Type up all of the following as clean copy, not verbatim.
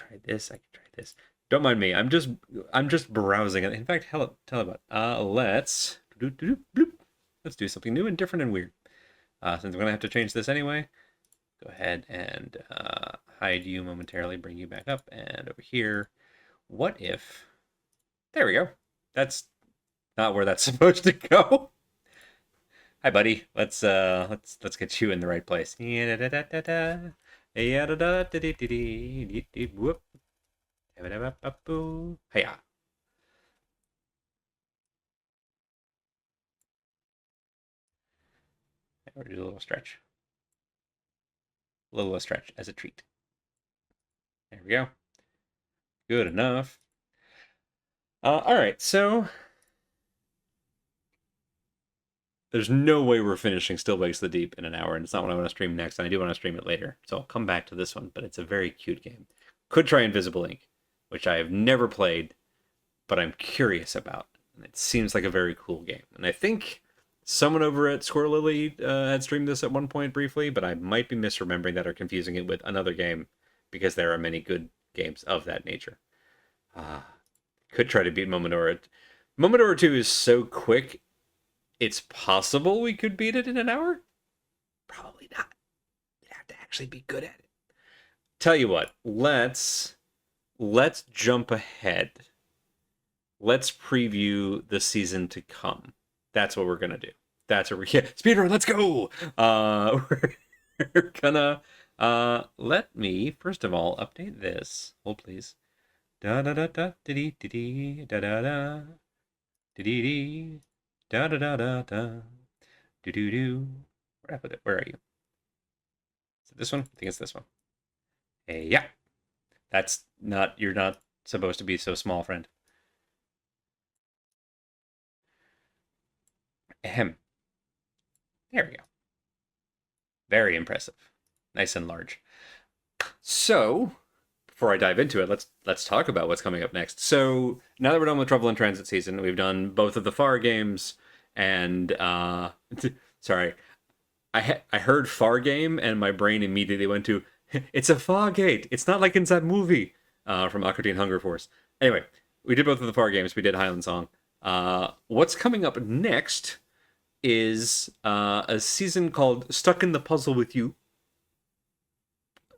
try this. I could try this. Don't mind me. I'm just browsing it. In fact, hell, tell you what. Let's do something new and different and weird. Since I'm gonna have to change this anyway, go ahead and hide you momentarily, bring you back up, and over here. What if? There we go. That's not where that's supposed to go. Hi, buddy. Let's get you in the right place. Whoop. Hiya. We're do a little stretch. A little stretch as a treat. There we go. Good enough. All right, so there's no way we're finishing Still Wakes the Deep in an hour, and it's not what I want to stream next, and I do want to stream it later, so I'll come back to this one, but it's a very cute game. Could try Invisible Ink, which I have never played, but I'm curious about, and it seems like a very cool game. And I think someone over at Squirrel Lily had streamed this at one point briefly, but I might be misremembering that or confusing it with another game, because there are many good games of that nature. Could try to beat Momodora. Momodora 2 is so quick, it's possible we could beat it in an hour? Probably not. You'd have to actually be good at it. Tell you what, let's jump ahead. Let's preview the season to come. That's what we're gonna do. That's what we're speedrun. Let's go. We're gonna let me first of all update this. Hold please. Da da da da dee dee dee da da da dee dee da da da da da do do do. Where are you? Is it this one? I think it's this one. Hey, yeah. That's not. You're not supposed to be so small, friend. Ahem. There we go. Very impressive. Nice and large. So, before I dive into it, let's talk about what's coming up next. So, now that we're done with Trouble in Transit season, we've done both of the Far games, and sorry, I heard Far game, and my brain immediately went to it's a Fargate. It's not like in that movie from Aquatine Hunger Force. Anyway, we did both of the Far games. We did Highland Song. What's coming up next is a season called Stuck in the Puzzle with You,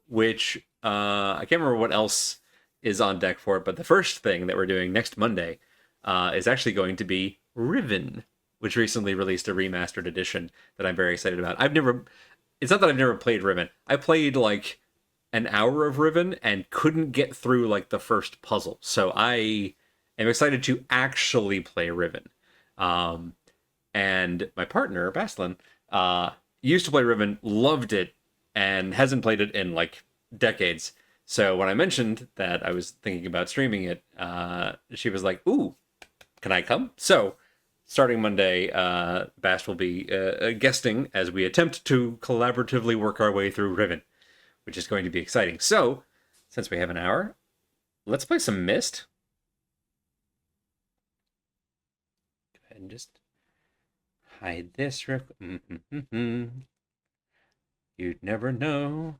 which I can't remember what else is on deck for it, but the first thing that we're doing next Monday is actually going to be Riven, which recently released a remastered edition that I'm very excited about. It's not that I've never played Riven. I played like an hour of Riven and couldn't get through like the first puzzle. So I am excited to actually play Riven. And my partner, Baslin, used to play Riven, loved it, and hasn't played it in like decades. So when I mentioned that I was thinking about streaming it, she was like, "Ooh, can I come?" So starting Monday, Bast will be guesting as we attempt to collaboratively work our way through Riven, which is going to be exciting. So since we have an hour, let's play some Myst. Go ahead and just hide this real quick. You'd never know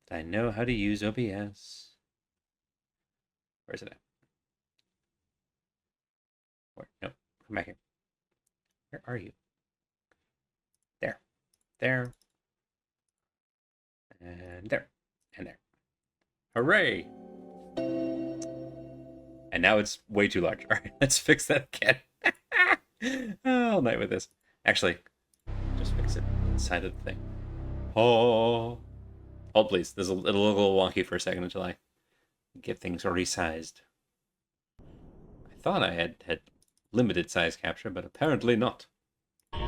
that I know how to use OBS. Where's it at? No, come back here. Where are you? There. There. And there. And there. Hooray! And now it's way too large. All right, let's fix that again. All night with this. Actually, just fix it inside of the thing. Oh, hold please. It'll look a little wonky for a second until I get things resized. I thought I had limited size capture, but apparently not.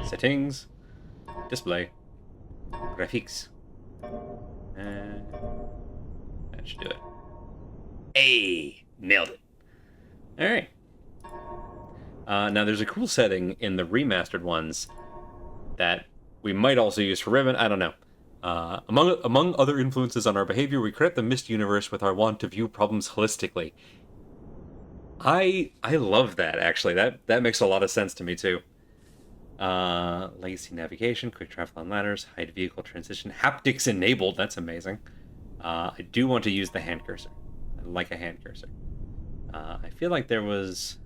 Settings, display, graphics. That should do it. Hey, nailed it. All right. Now there's a cool setting in the remastered ones that we might also use for Riven. I don't know. Among other influences on our behavior, we credit the Myst universe with our want to view problems holistically. I love that, actually. That makes a lot of sense to me too. Legacy navigation, quick travel on ladders, hide vehicle transition, haptics enabled. That's amazing. I do want to use the hand cursor. I like a hand cursor. I feel like there was...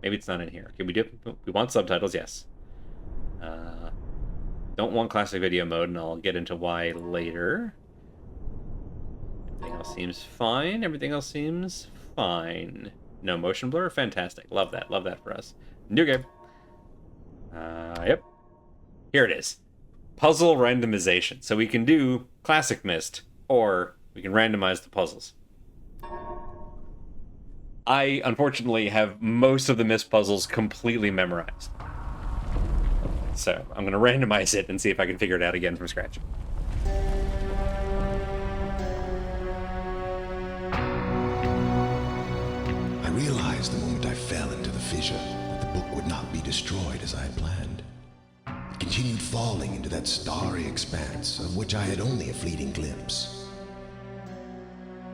Maybe it's not in here. Okay, we want subtitles, yes. Don't want classic video mode, and I'll get into why later. Everything else seems fine. Everything else seems fine. No motion blur? Fantastic. Love that. Love that for us. New game. Yep. Here it is. Puzzle randomization. So we can do classic Myst, or we can randomize the puzzles. I, unfortunately, have most of the Myst puzzles completely memorized. So I'm going to randomize it and see if I can figure it out again from scratch. I realized the moment I fell into the fissure that the book would not be destroyed as I had planned. It continued falling into that starry expanse of which I had only a fleeting glimpse.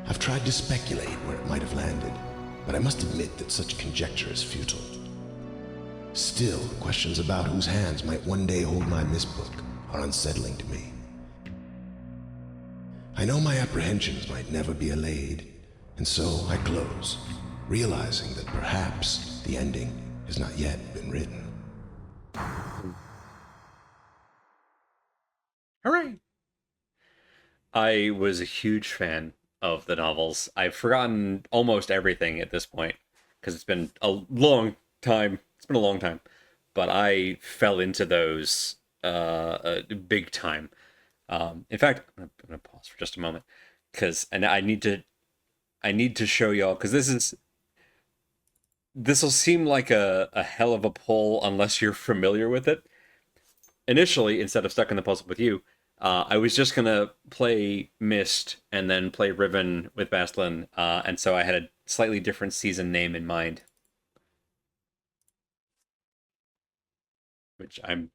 I've tried to speculate where it might have landed, but I must admit that such conjecture is futile. Still, questions about whose hands might one day hold my Myst book are unsettling to me. I know my apprehensions might never be allayed, and so I close, realizing that perhaps the ending has not yet been written. Hooray! I was a huge fan of the novels. I've forgotten almost everything at this point, because it's been a long time. It's been a long time. But I fell into those big time. In fact, I'm going to pause for just a moment, because I need to show y'all, because this will seem like a hell of a pull unless you're familiar with it. Initially, instead of Stuck in the Puzzle with you, I was just going to play Myst and then play Riven with Bastlin, and so I had a slightly different season name in mind, which I'm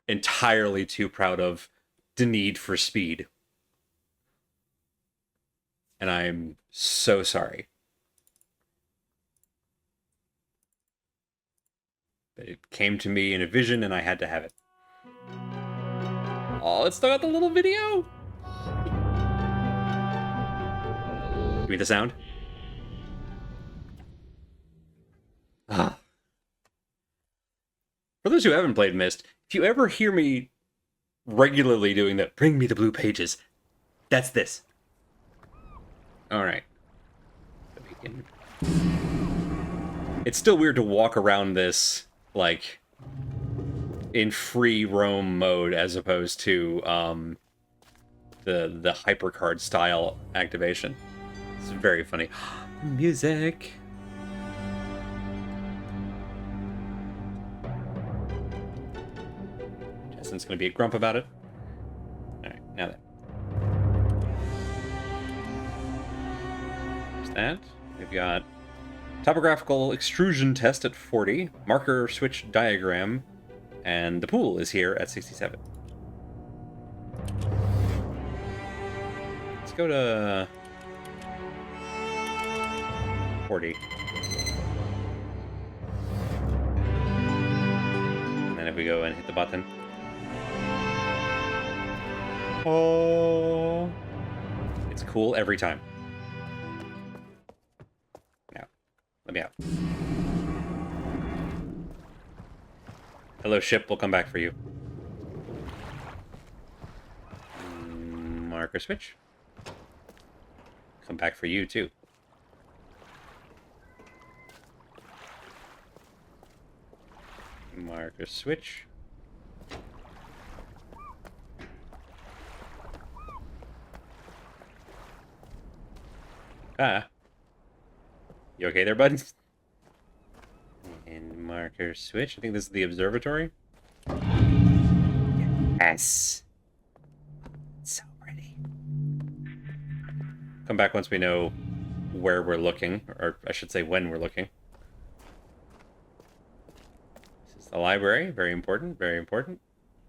entirely too proud of. The Need for Speed. And I'm so sorry. But it came to me in a vision and I had to have it. Oh, it's still got the little video! Give me the sound. Ah. For those who haven't played Myst, if you ever hear me regularly doing that, bring me the blue pages, that's this. Alright. It's still weird to walk around this, like, in free roam mode as opposed to the hypercard style activation. It's very funny. Music. Justin's gonna be a grump about it. All right, now then. There's that. We've got topographical extrusion test at 40, marker switch diagram, and the pool is here at 67. Let's go to 40. And then if we go and hit the button. Oh, it's cool every time. Now, let me out. Hello, ship. We'll come back for you. Marker switch. Come back for you, too. Marker switch. Ah. You okay there, bud? And marker switch. I think this is the observatory. Yes. So pretty. Come back once we know where we're looking, or I should say when we're looking. This is the library. Very important. Very important.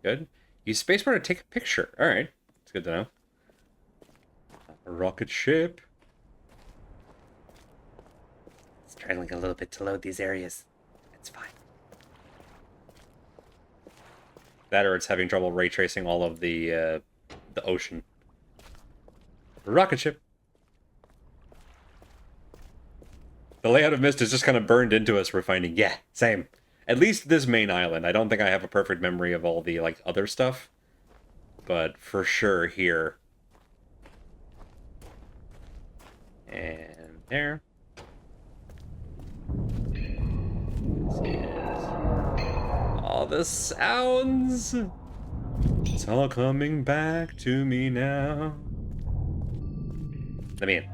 Good. Use spacebar to take a picture. All right. It's good to know. A rocket ship. Struggling a little bit to load these areas. It's fine. That or it's having trouble ray tracing all of the ocean. Rocket ship. The layout of Myst is just kind of burned into us, we're finding. Yeah, same. At least this main island. I don't think I have a perfect memory of all the, like, other stuff. But for sure here. And there. This is all the sounds. It's all coming back to me now. Let me in.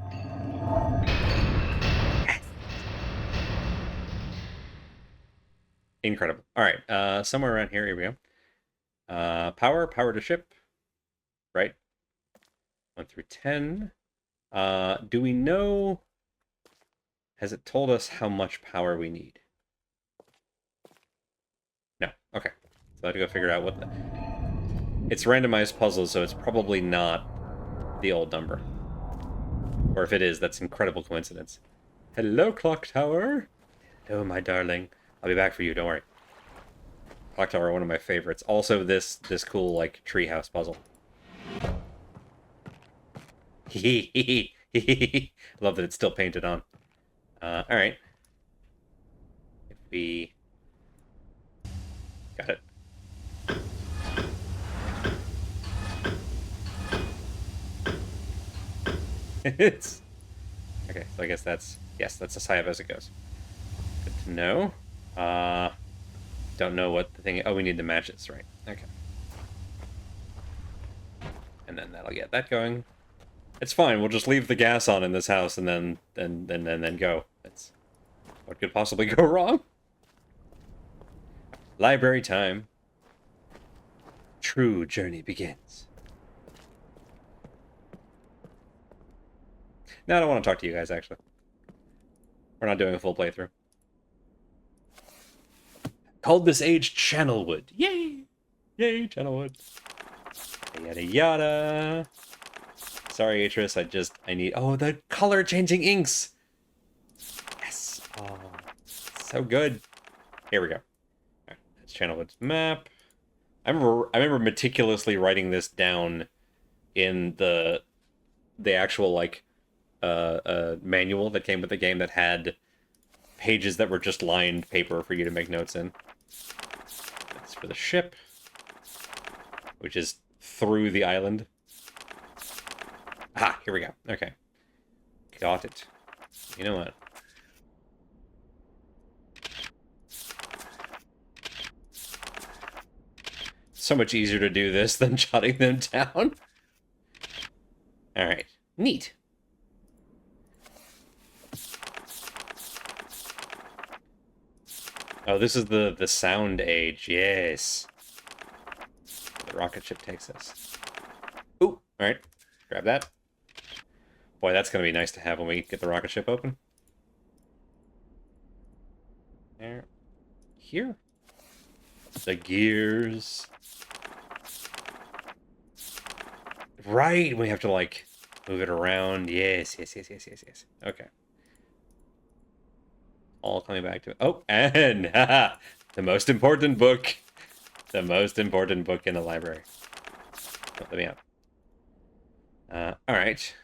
Incredible. All right, somewhere around here we go. Power to ship. Right? 1 through 10. Do we know... Has it told us how much power we need? No. Okay. So I have to go figure out what the... It's randomized puzzles, so it's probably not the old number. Or if it is, that's incredible coincidence. Hello, Clock Tower. Hello, my darling. I'll be back for you, don't worry. Clock Tower, one of my favorites. Also this cool, like, treehouse puzzle. Hee love that it's still painted on. Alright. If we... Got it. It's... Okay, so I guess that's... Yes, that's as high up as it goes. Good to know. Don't know what the thing... Oh, we need the matches, right. Okay. And then that'll get that going. It's fine, we'll just leave the gas on in this house and then go. That's... What could possibly go wrong? Library time. True journey begins. No, I don't want to talk to you guys, actually. We're not doing a full playthrough. Called this age Channelwood. Yay! Yay, Channelwood. Yada yada. Sorry, Atris, I need... Oh, the color-changing inks! Yes! Oh, so good. Here we go. Alright, that's Channelwood's map. I remember meticulously writing this down in the actual, like, manual that came with the game that had pages that were just lined paper for you to make notes in. That's for the ship, which is through the island. Ah, here we go. Okay. Got it. You know what? So much easier to do this than jotting them down. Alright. Neat. Oh, this is the sound age. Yes. The rocket ship takes us. Ooh, alright. Grab that. Boy, that's going to be nice to have when we get the rocket ship open. There. Here. The gears. Right, we have to, like, move it around. Yes. Okay. All coming back to it. Oh, and the most important book. The most important book in the library. Oh, let me out. Alright.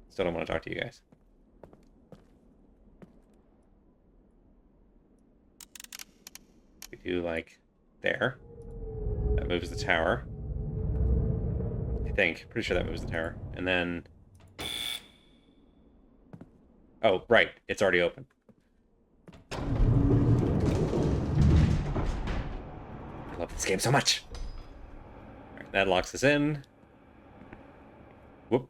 Still don't want to talk to you guys. We do, like, there. That moves the tower. I think. Pretty sure that moves the tower. And then... Oh, right. It's already open. I love this game so much. Right, that locks us in. Whoop.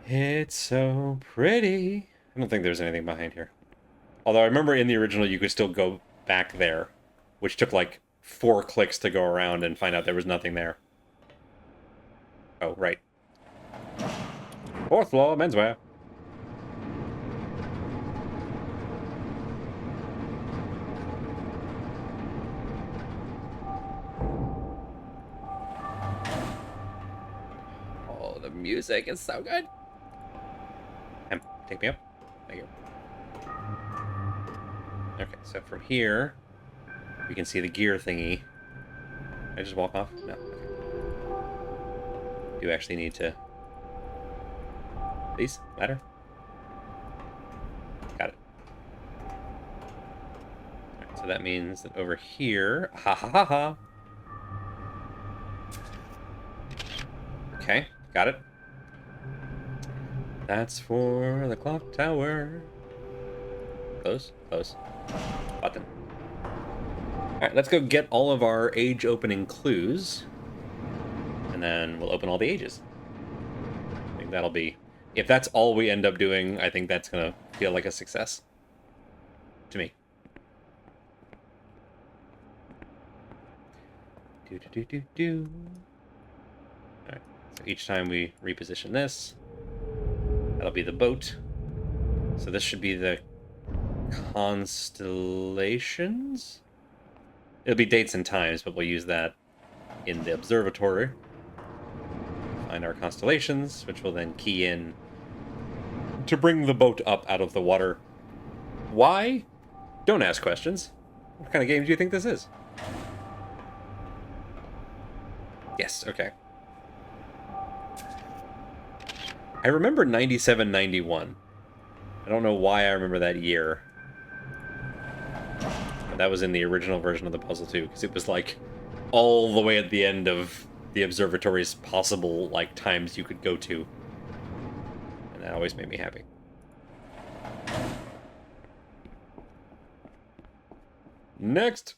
It's so pretty. I don't think there's anything behind here. Although I remember in the original you could still go back there, which took like 4 clicks to go around and find out there was nothing there. Oh, right. 4th floor, menswear. Oh, the music is so good. Take me up. Thank you. Okay, so from here, we can see the gear thingy. Can I just walk off? No. Okay. Do you actually need to... These? Ladder? Got it. Alright, so that means that over here... Ha ha ha ha! Okay, got it. That's for the clock tower. Close, close. Button. Alright, let's go get all of our age opening clues. And then we'll open all the ages. I think that'll be... If that's all we end up doing, I think that's gonna feel like a success. To me. Do. Alright, so each time we reposition this, that'll be the boat. So this should be the constellations? It'll be dates and times, but we'll use that in the observatory. Find our constellations, which will then key in to bring the boat up out of the water. Why? Don't ask questions. What kind of game do you think this is? Yes, okay. I remember 97, 91. I don't know why I remember that year. But that was in the original version of the puzzle too, because it was like all the way at the end of the observatory's possible like times you could go to. And that always made me happy. Next!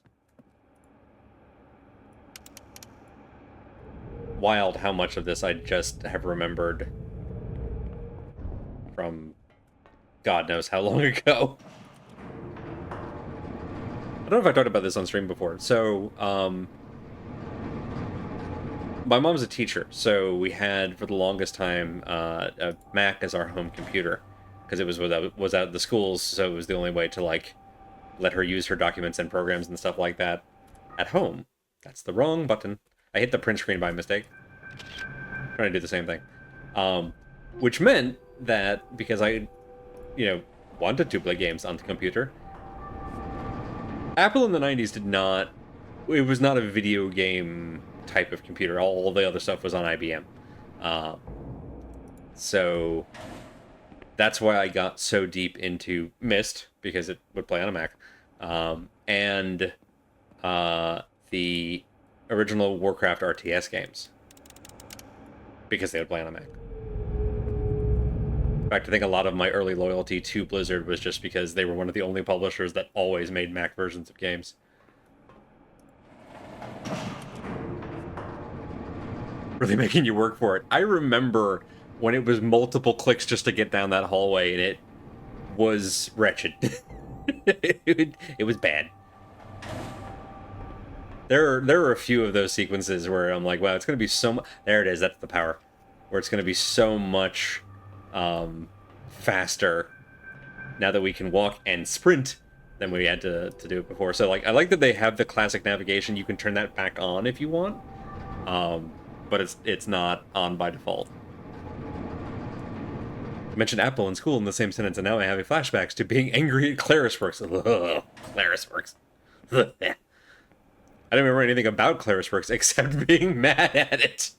Wild how much of this I just have remembered from God knows how long ago. I don't know if I talked about this on stream before. So, my mom's a teacher, so we had, for the longest time, a Mac as our home computer. Because it was out of the schools, so it was the only way to, like, let her use her documents and programs and stuff like that at home. That's the wrong button. I hit the print screen by mistake. I'm trying to do the same thing. Which meant that, because I, wanted to play games on the computer, Apple in the 90s did not... It was not a video game type of computer. All the other stuff was on IBM. So that's why I got so deep into Myst, because it would play on a Mac. And the original Warcraft RTS games, because they would play on a Mac. In fact, I think a lot of my early loyalty to Blizzard was just because they were one of the only publishers that always made Mac versions of games. Really making you work for it. I remember when it was multiple clicks just to get down that hallway, and it was wretched. It was bad. There are a few of those sequences where I'm like, wow, it's going to be so much... There it is, that's the power. Where it's going to be so much faster now that we can walk and sprint than we had to do it before. So, like, I like that they have the classic navigation. You can turn that back on if you want. But it's not on by default. I mentioned Apple in school in the same sentence, and now I have flashbacks to being angry at ClarisWorks. Ugh, ClarisWorks. Ugh. I don't remember anything about ClarisWorks except being mad at it.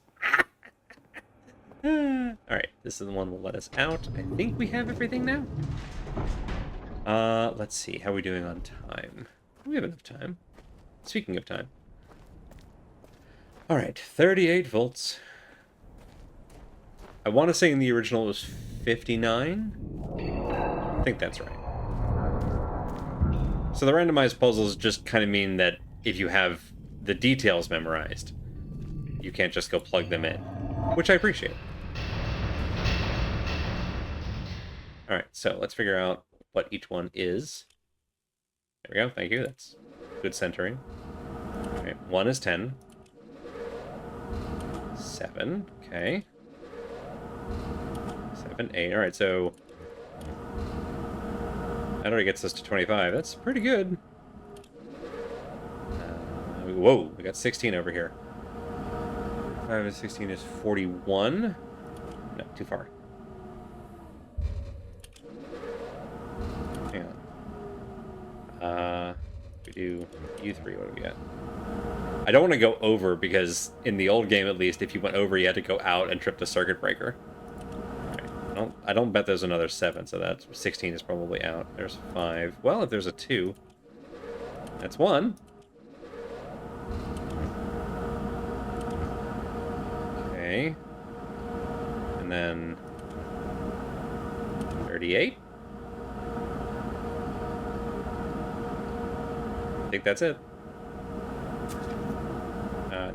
Alright, this is the one that will let us out. I think we have everything now. Let's see. How are we doing on time? We have enough time. Speaking of time. Alright, 38 volts. I want to say in the original it was 59. I think that's right. So the randomized puzzles just kind of mean that if you have the details memorized, you can't just go plug them in, which I appreciate. Alright, so let's figure out what each one is. There we go, thank you, that's good centering. Alright, 1 is 10. 7, okay. 7, 8, alright, so... that already gets us to 25, that's pretty good. Whoa, we got 16 over here. 5 and 16 is 41. No, too far. Hang We do U3, what do we got? I don't want to go over, because in the old game, at least, if you went over, you had to go out and trip the circuit breaker. Right. I don't bet there's another 7, so that's 16 is probably out. There's 5. Well, if there's a 2, that's 1. Okay. And then 38. I think that's it.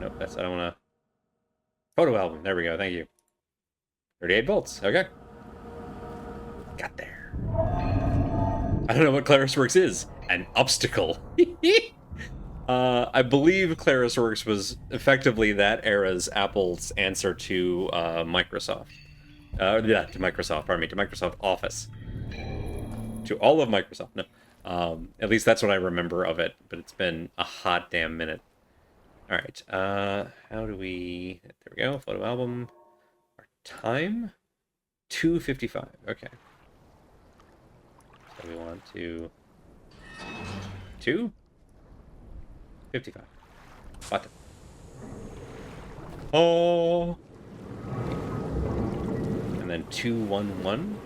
Nope, I don't want to... Photo album, there we go, thank you. 38 volts, okay. Got there. I don't know what ClarisWorks is. An obstacle. I believe ClarisWorks was effectively that era's Apple's answer to Microsoft. Yeah, to Microsoft, pardon me, to Microsoft Office. To all of Microsoft, no. At least that's what I remember of it, but it's been a hot damn minute. All right, how do we... There we go, photo album. Our time? 2:55, okay. So we want to... 2:55. Button. Oh! And then 2:11.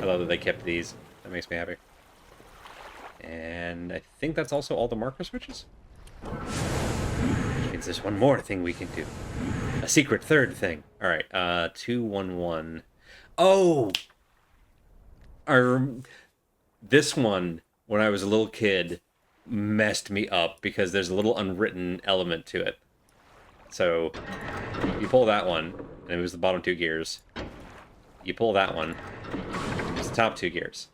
I love that they kept these. That makes me happy. And I think that's also all the marker switches. Which means there's one more thing we can do. A secret third thing. Alright, 2:11. Oh! This one, when I was a little kid, messed me up because there's a little unwritten element to it. So, you pull that one, and it was the bottom 2 gears. You pull that one, it's the top 2 gears.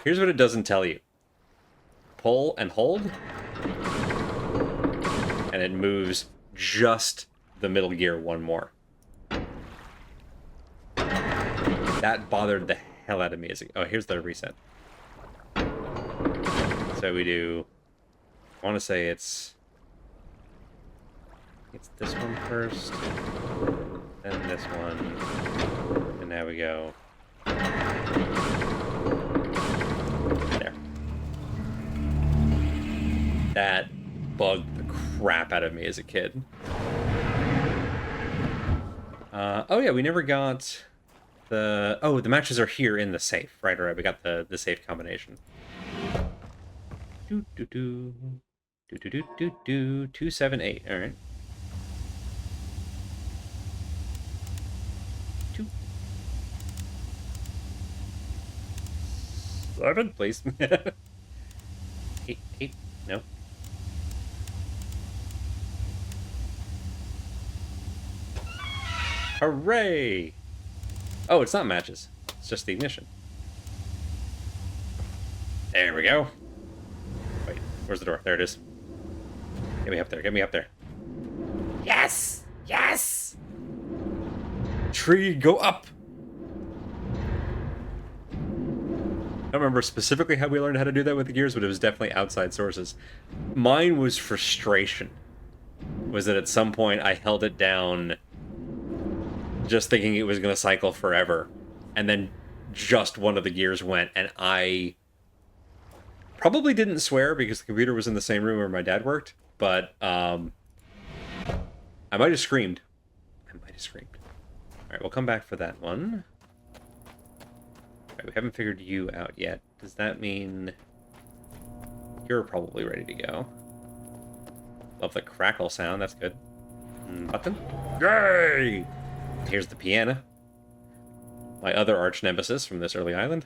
Here's what it doesn't tell you. Pull and hold, and it moves just the middle gear one more. That bothered the hell out of me. Oh, here's the reset. So we do... I want to say it's this one first, then this one, and now we go there. That bugged the crap out of me as a kid. Oh yeah, we never got the... Oh, the matches are here in the safe. Right, we got the safe combination. 278. All right. 2. 11, please. 8. No. Hooray! Oh, it's not matches. It's just the ignition. There we go. Wait, where's the door? There it is. Get me up there. Get me up there. Yes! Yes! Tree, go up! I don't remember specifically how we learned how to do that with the gears, but it was definitely outside sources. Mine was frustration. Was that at some point I held it down just thinking it was going to cycle forever, and then just one of the gears went, and I probably didn't swear because the computer was in the same room where my dad worked, but I might have screamed. Alright, we'll come back for that one. Alright, we haven't figured you out yet. Does that mean you're probably ready to go? Love the crackle sound, that's good. Button. Yay! Here's the piano. My other arch nemesis from this early island.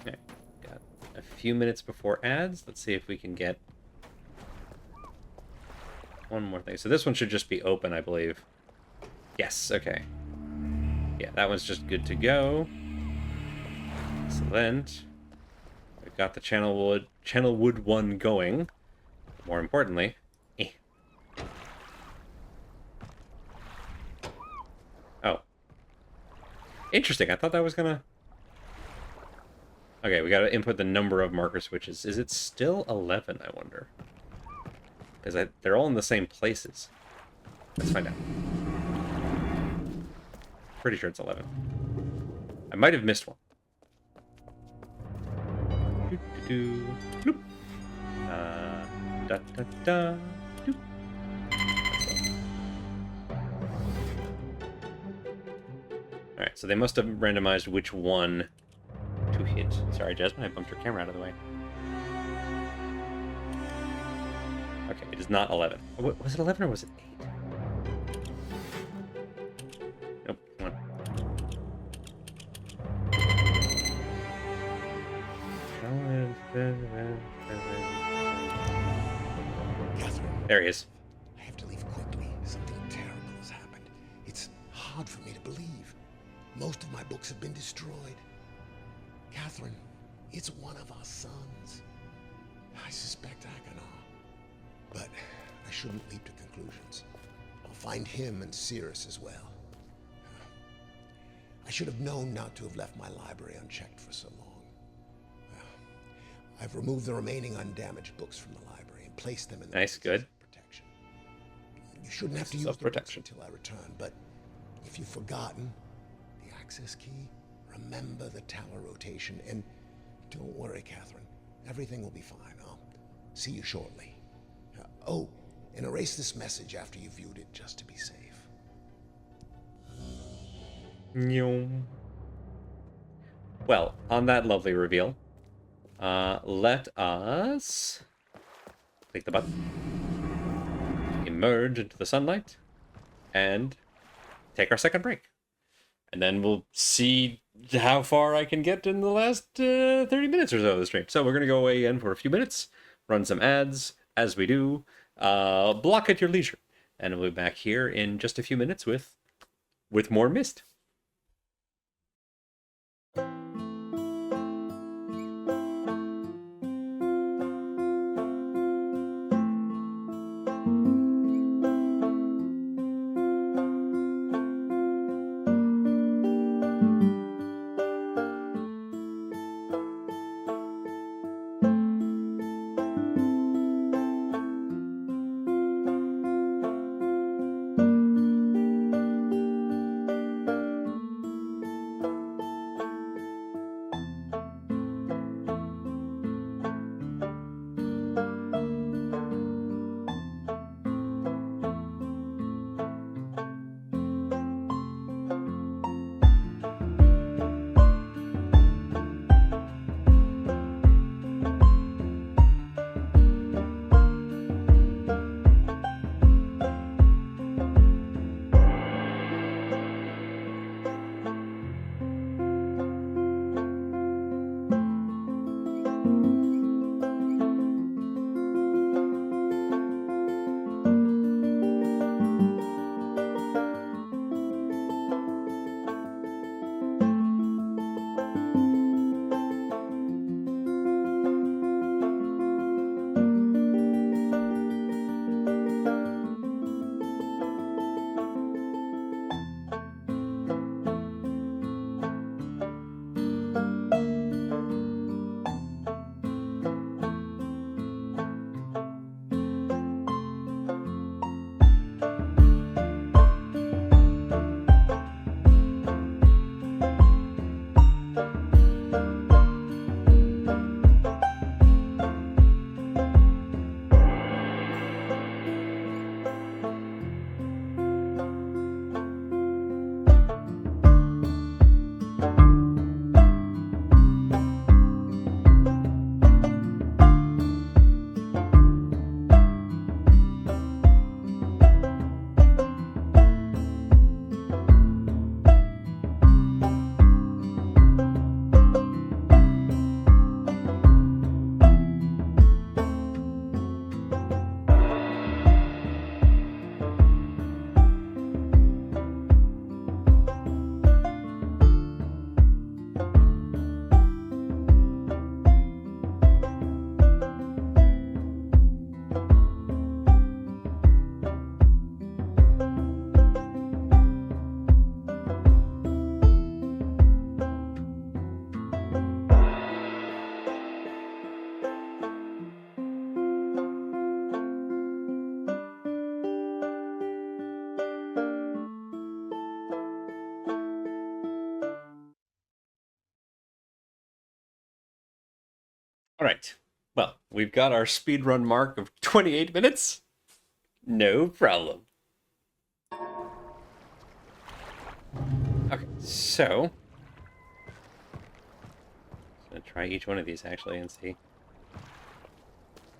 Okay, got a few minutes before ads. Let's see if we can get one more thing. So this one should just be open, I believe. Yes, okay. Yeah, that one's just good to go. Excellent. We've got the channel wood one going. More importantly, oh. Interesting, I thought that was gonna... Okay, we gotta input the number of marker switches. Is it still 11, I wonder? Because they're all in the same places. Let's find out. Pretty sure it's 11. I might have missed one. do. Bloop. Da da da. Doop. All right, so they must have randomized which one to hit. Sorry, Jasmine, I bumped your camera out of the way. Okay, it is not 11. Was it 11 or was it 8? Nope, come on. Catherine, There he is. I have to leave quickly. Something terrible has happened. It's hard for me to believe. Most of my books have been destroyed. Catherine, it's one of our sons. I suspect Achenar. But I shouldn't leap to conclusions. I'll find him and Cirrus as well. I should have known not to have left my library unchecked for so long. I've removed the remaining undamaged books from the library and placed them in the Nice, good. protection. You shouldn't have to use the books Self-protection. until I return, but if you've forgotten the access key, remember the tower rotation, and don't worry, Catherine. Everything will be fine. I'll see you shortly. Oh, and erase this message after you've viewed it, just to be safe. Well, on that lovely reveal, let us click the button, emerge into the sunlight, and take our second break. And then we'll see how far I can get in the last 30 minutes or so of the stream. So we're going to go away again for a few minutes, run some ads, as we do, block at your leisure. And we'll be back here in just a few minutes with more Myst. Alright. Well, we've got our speedrun mark of 28 minutes. No problem. Okay, so... I'm going to try each one of these, actually, and see.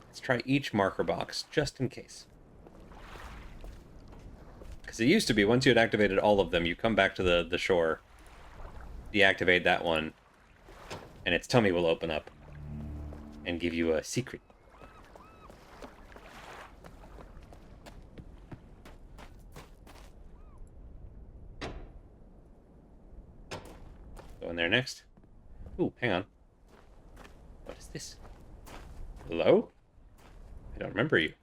Let's try each marker box, just in case. Because it used to be, once you had activated all of them, you come back to the shore, deactivate that one, and its tummy will open up and give you a secret. Go in there next. Ooh, hang on. What is this? Hello? I don't remember you.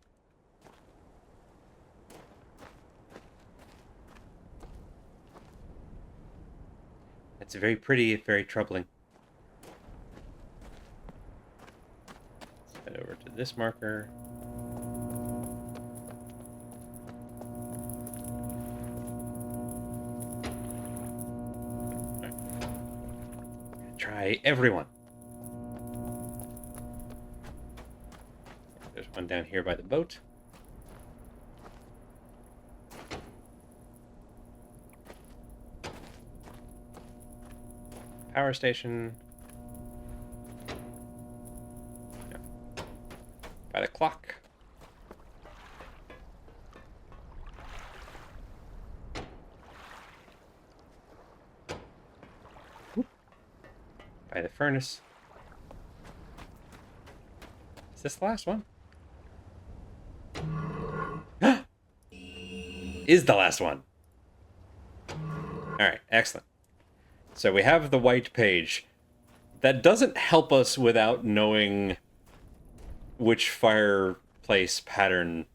That's very pretty, very troubling. Let's head over to this marker. Right. Try everyone. There's one down here by the boat. Power station. No. By the clock. Whoop. By the furnace. Is this the last one? Is the last one. Alright, excellent. So we have the white page. That doesn't help us without knowing which fireplace pattern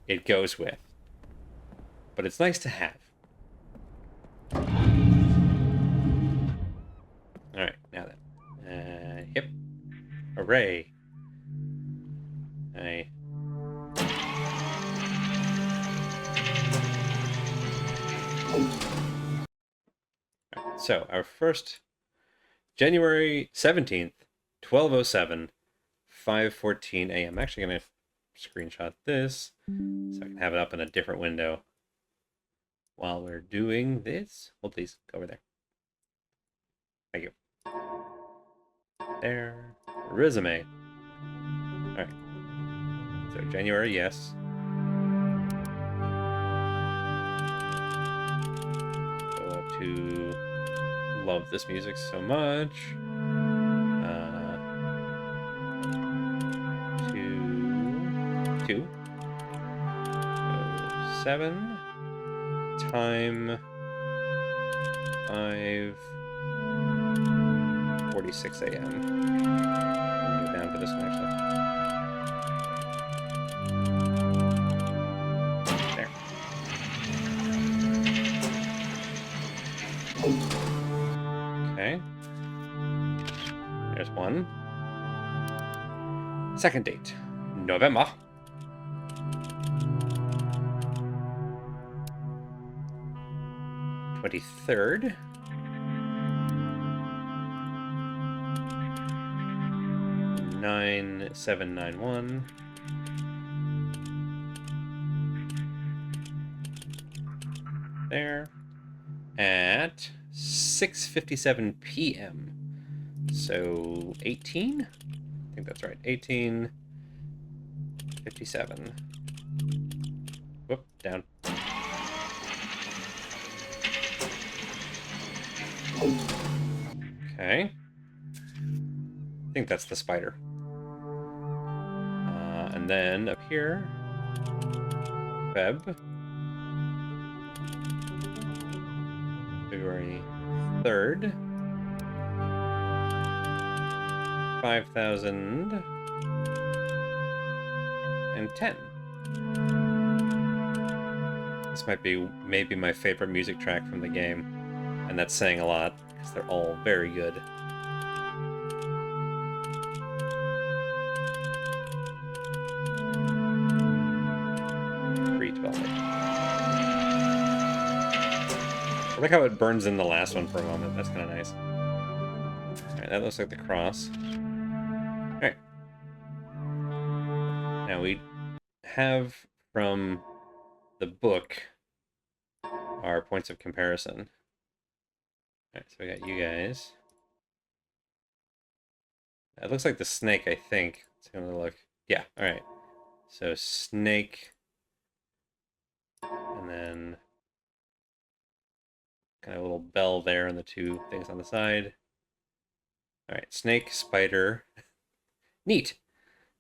it goes with. But it's nice to have. Alright, now then. Yep. Hooray. Hey. So, our first, January 17th, 12:07, 5:14 a.m. I'm actually going to screenshot this so I can have it up in a different window while we're doing this. Well, please, go over there. Thank you. There. Resume. Alright. So, January, yes. Go up to... Love this music so much. 2 7 time 5:46 a.m. Go down for this one actually. There. Okay. There's one. Second date, November. Twenty-third. Nine 791. There. At 6:57 p.m. So 18? I think that's right. 18:57. Whoop, down. Okay. I think that's the spider. And then up here, February 3rd, 5010. This might be maybe my favorite music track from the game, and that's saying a lot because they're all very good. I like how it burns in the last one for a moment. That's kind of nice. Alright, that looks like the cross. Alright, Now we have from the book our points of comparison. Alright, so we got you guys. It looks like the snake, I think. Let's have a look. Yeah, alright. So snake, and then kind of a little bell there and the two things on the side. Alright, snake, spider. Neat.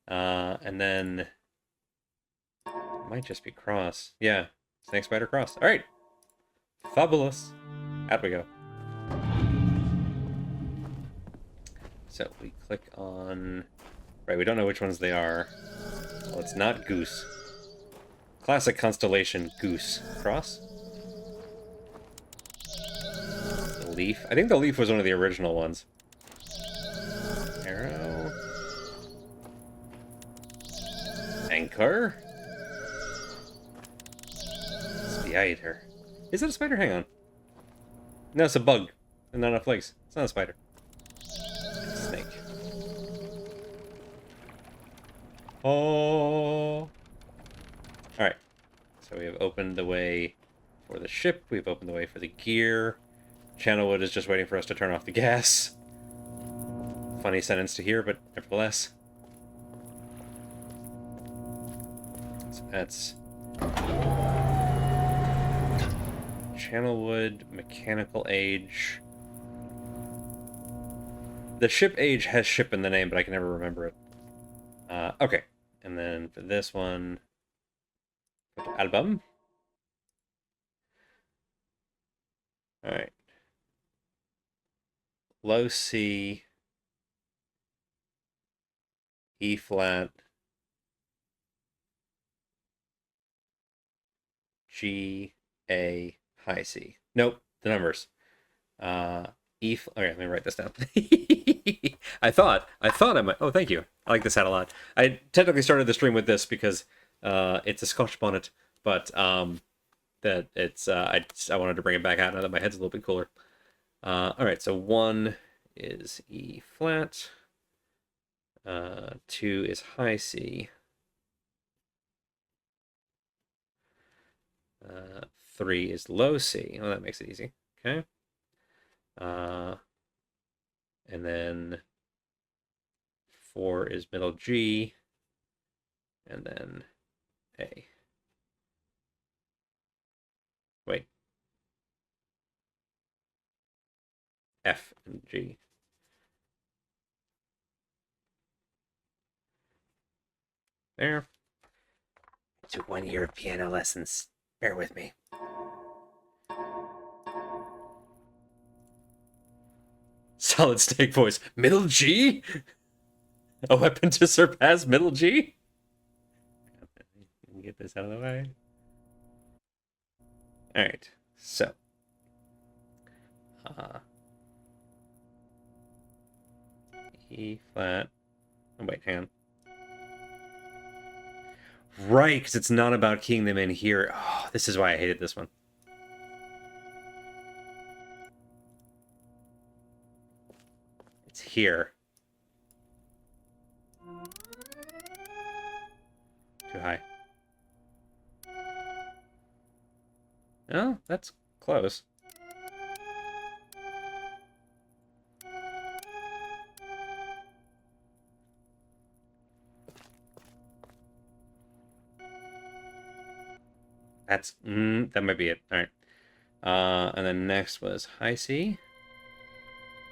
And then it might just be cross. Yeah, snake, spider, cross. Alright. Fabulous. Out we go. So we click on... Right, we don't know which ones they are. Well, it's not goose. Classic constellation, goose. Cross? The leaf. I think the leaf was one of the original ones. Arrow. Anchor. Spider. Is it a spider? Hang on. No, it's a bug. And not enough legs. It's not a spider. Snake. Oh. Alright. So we have opened the way for the ship. We've opened the way for the gear. Channelwood is just waiting for us to turn off the gas. Funny sentence to hear, but nevertheless. So that's Channelwood, mechanical age. The ship age has ship in the name, but I can never remember it. Okay. And then for this one, album. Alright. Low C, E flat, G, A, high C. Nope, the numbers. E. Okay, let me write this down. I thought I might. Oh, thank you. I like this hat a lot. I technically started the stream with this because it's a Scotch bonnet, but that it's I wanted to bring it back out now that my head's a little bit cooler. All right, so 1 is E flat. 2 is high C. 3 is low C. Oh, that makes it easy. Okay. And then 4 is middle G, and then A. Wait. F and G. There. It took 1 year of piano lessons. Bear with me. Solid snake voice. Middle G? A weapon to surpass middle G? Let me get this out of the way. Alright, so. E flat. Oh, wait, hang on. Right, because it's not about keying them in here. Oh, this is why I hated this one. It's here. Too high. Oh, that's close. That's that might be it. All right. And then next was high C.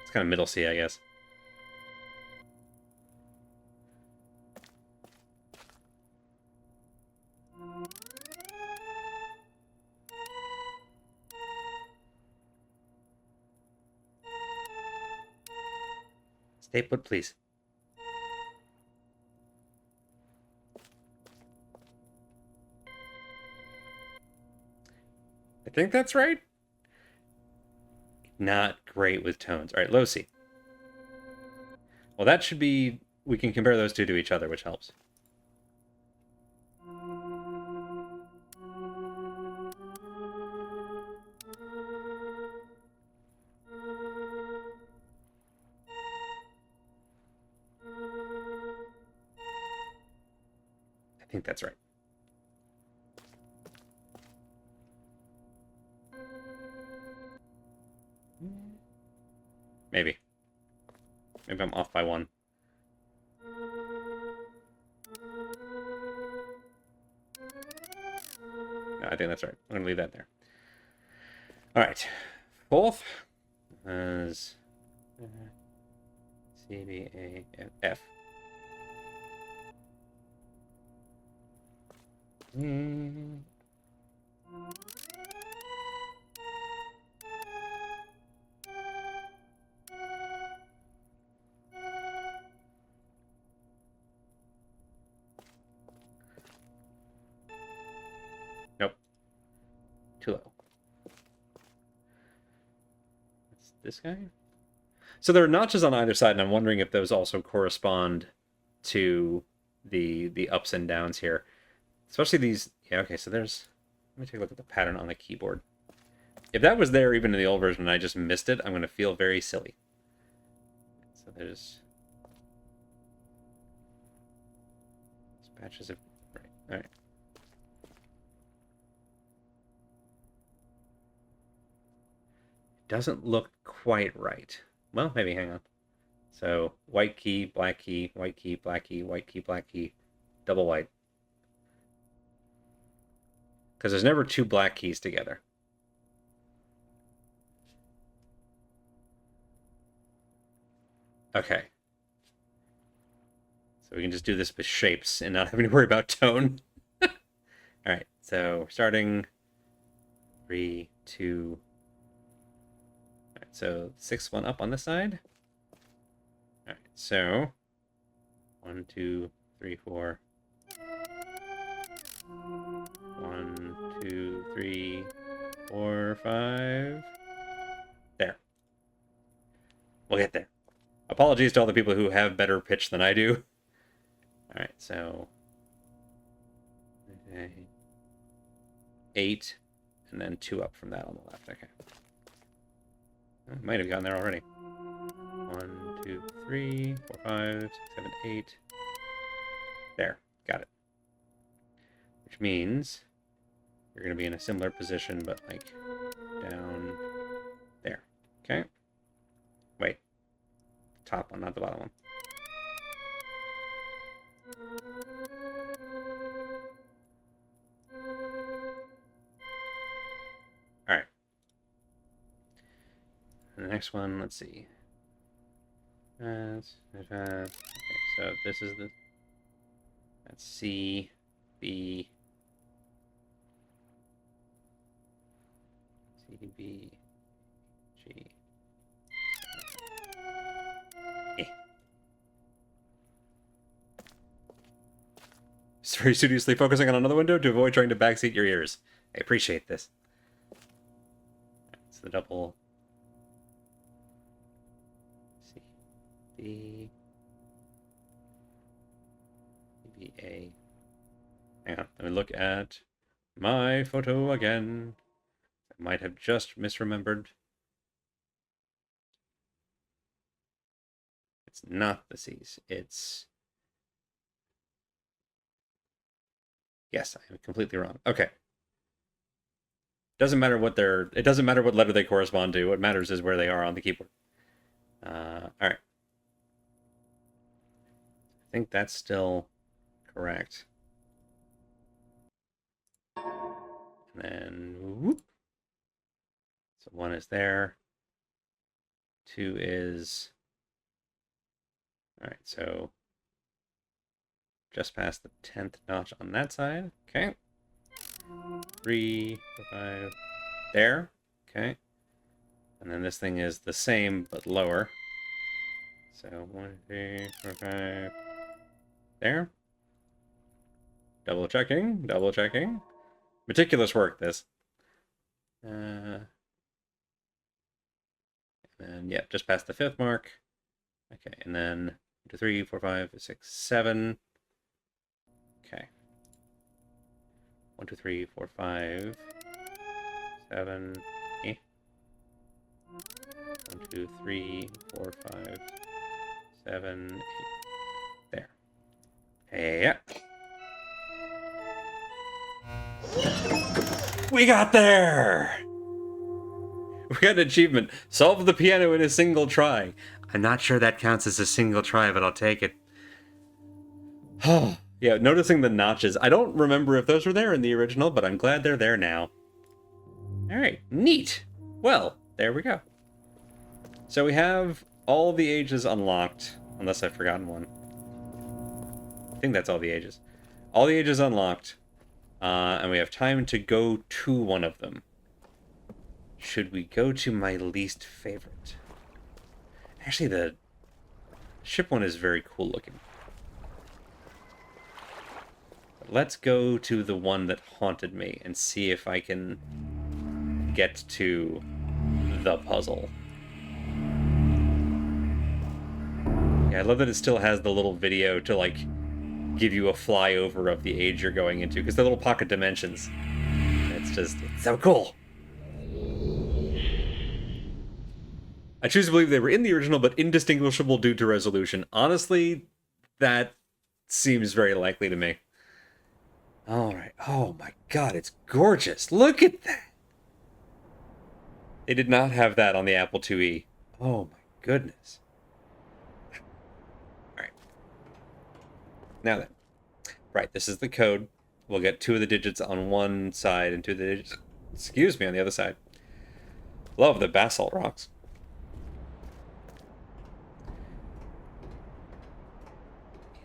It's kind of middle C, I guess. Stay put, please. I think that's right. Not great with tones. All right, low C. Well, that should be... We can compare those two to each other, which helps. think that's right. Maybe. Maybe I'm off by one. No, I think that's right. I'm going to leave that there. All right. Fourth is C, B, A, F. Nope. Too low. That's this guy? So there are notches on either side, and I'm wondering if those also correspond to the ups and downs here. Especially these... Yeah, okay, so there's... Let me take a look at the pattern on the keyboard. If that was there even in the old version and I just missed it, I'm going to feel very silly. So there's... patches of... Right, alright. Doesn't look quite right. Well, maybe, hang on. So, white key, black key, white key, black key, white key, black key, double white. Because there's never two black keys together. Okay. So we can just do this with shapes and not having to worry about tone. Alright, so starting 3, 2. Alright, so 6th one up on this side. Alright, so 1, 2, 3, 4. 1, 2, 3, 4, 5. There. We'll get there. Apologies to all the people who have better pitch than I do. Alright, so... Okay. 8, and then 2 up from that on the left. Okay. I might have gotten there already. 1, 2, 3, 4, 5, 6, 7, 8. There. Got it. Which means you're going to be in a similar position, but like down there. Okay? Wait. The top one, not the bottom one. Alright. And the next one, let's see. Okay, so this is the... That's C, B, C, B, G. Very studiously focusing on another window to avoid trying to backseat your ears. I appreciate this. It's the double C, D, B, A. Hang on, let me look at my photo again. I might have just misremembered. It's not the C's. It's... Yes, I'm completely wrong. Okay. Doesn't matter what they're... It doesn't matter what letter they correspond to. What matters is where they are on the keyboard. All right. I think that's still correct. And then... Whoop. So 1 is there. 2 is... All right, so... Just past the 10th notch on that side. Okay. 3, 4, 5. There. Okay. And then this thing is the same, but lower. So 1, 2, 3, 4, 5. There. Double checking. Double checking. Meticulous work, this. And then, yeah, just past the 5th mark. Okay, and then 1, 2, 3, 4, 5, 6, 7. Okay. 1, 2, 3, 4, 5, 7. 1, 2, 3, 4, 5, 7, 8. There. Hey, yeah. We got there! We got an achievement. Solve the piano in a single try. I'm not sure that counts as a single try, but I'll take it. Yeah, noticing the notches. I don't remember if those were there in the original, but I'm glad they're there now. Alright, neat. Well, there we go. So we have all the ages unlocked, unless I've forgotten one. I think that's all the ages. All the ages unlocked, and we have time to go to one of them. Should we go to my least favorite? Actually, the ship one is very cool looking. Let's go to the one that haunted me and see if I can get to the puzzle. Yeah, I love that it still has the little video to, like, give you a flyover of the age you're going into, because the little pocket dimensions. It's so cool. I choose to believe they were in the original, but indistinguishable due to resolution. Honestly, that seems very likely to me. Alright. Oh my god, it's gorgeous. Look at that! They did not have that on the Apple IIe. Oh my goodness. Alright. Now then. Right, this is the code. We'll get 2 of the digits on one side and 2 of the digits, excuse me, on the other side. Love the basalt rocks.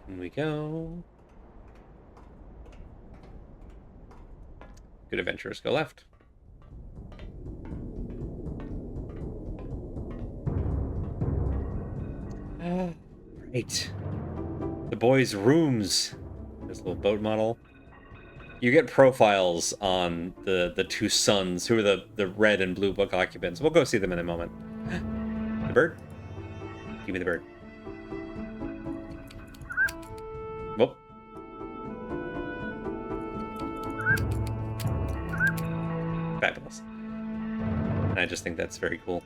In we go. Good adventurers go left. Right. The boys' rooms. This little boat model. You get profiles on the 2 sons, who are the red and blue book occupants. We'll go see them in a moment. The bird? Give me the bird. Whoop. Fabulous. And I just think that's very cool.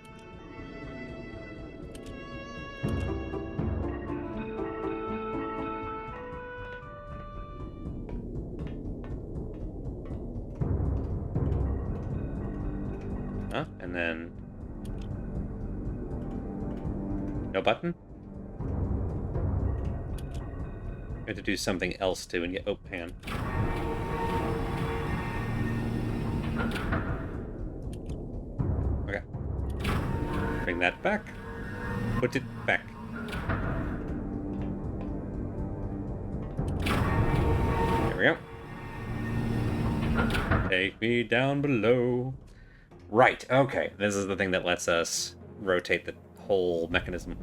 And then... no button? We have to do something else too and get... oh, hang on. Okay. Bring that back. Put it back. There we go. Take me down below. Right, okay. This is the thing that lets us rotate the whole mechanism.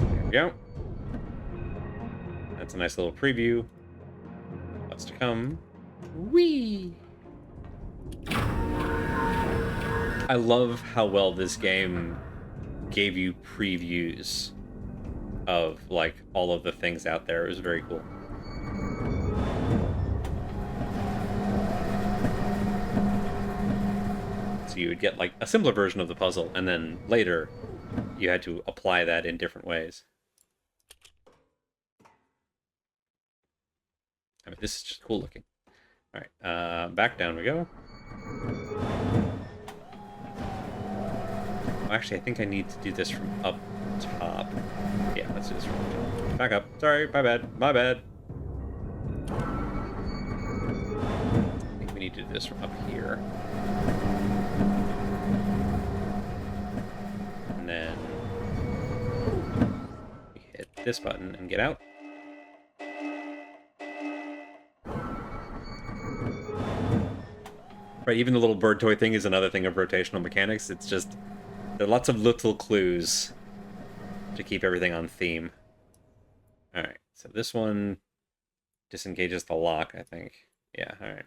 There we go. That's a nice little preview. What's to come. Whee! I love how well this game gave you previews of, like, all of the things out there. It was very cool. So you would get, like, a simpler version of the puzzle, and then later you had to apply that in different ways. I mean, this is just cool looking. Alright, back down we go. Actually, I think I need to do this from up top. Yeah, let's do this from up top. Back up. Sorry, my bad. My bad. I think we need to do this from up here. And then we hit this button and get out. Right, even the little bird toy thing is another thing of rotational mechanics. It's just... there are lots of little clues to keep everything on theme. Alright, so this one disengages the lock, I think. Yeah, alright.